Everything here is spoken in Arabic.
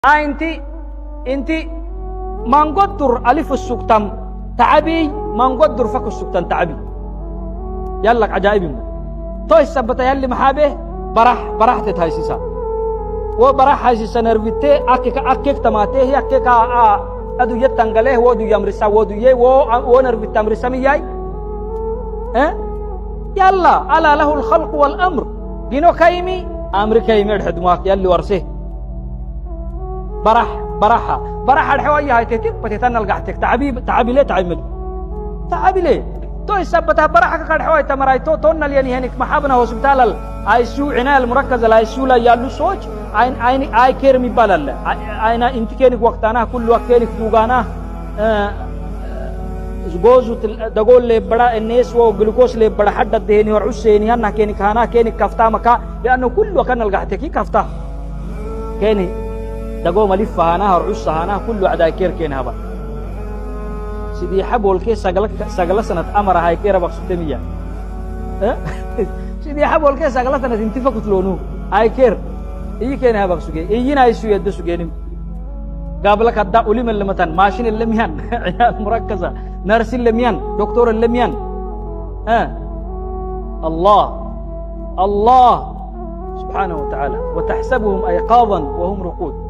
انت ما نقدر الف السكتم تعبي ما نقدر فك السكتم تعبي يلا عجائب تو السبت يلي محابه برح تتهايسيسا وبرح هايسيسا نرفيتي اكيك تماته هي اكيك ادو يتنغله ودو يمرسا ودو يه و نرفيت تمرسا مياي يلا الا له الخلق والامر دينو كايمي امر كايمي دحدماك يلي ورسه برح الحوايا هاي تتبتي تنلقعتك تعبي ليه تعبي ليه تو يثبتها برحك قد حواي تمراي تو تون اللي هنيك محابنا هوسبيتال اي سو عنايه المركزه لا يسو لا يالو سوج عين اي كير ميبالال اين انت كينك وقتنا كل وقت كينك دوغانا جوزو دغول لي بڑا الناس و جلوكوز لي بڑا حد دهني ورعسيني انا كينك هانا كينك كفتا مكا لانه كل وقت نلقعتك كفتا كيني دغو ملف هانا ورعس هانا كل عدا كير كين هبا سيدي حبول كي سغل سنه امر هاي كير بقسطميه سيدي حبول كي سغل سنه انتفقت لونو هاي كير اي كين هبا سوغي اينا يسو يد سوغينم قابلك ادا علم اللمتان ماشين اللميان عيال مركزه نرس اللميان دكتور اللميان الله سبحانه وتعالى وتحسبهم ايقاظا وهم رقود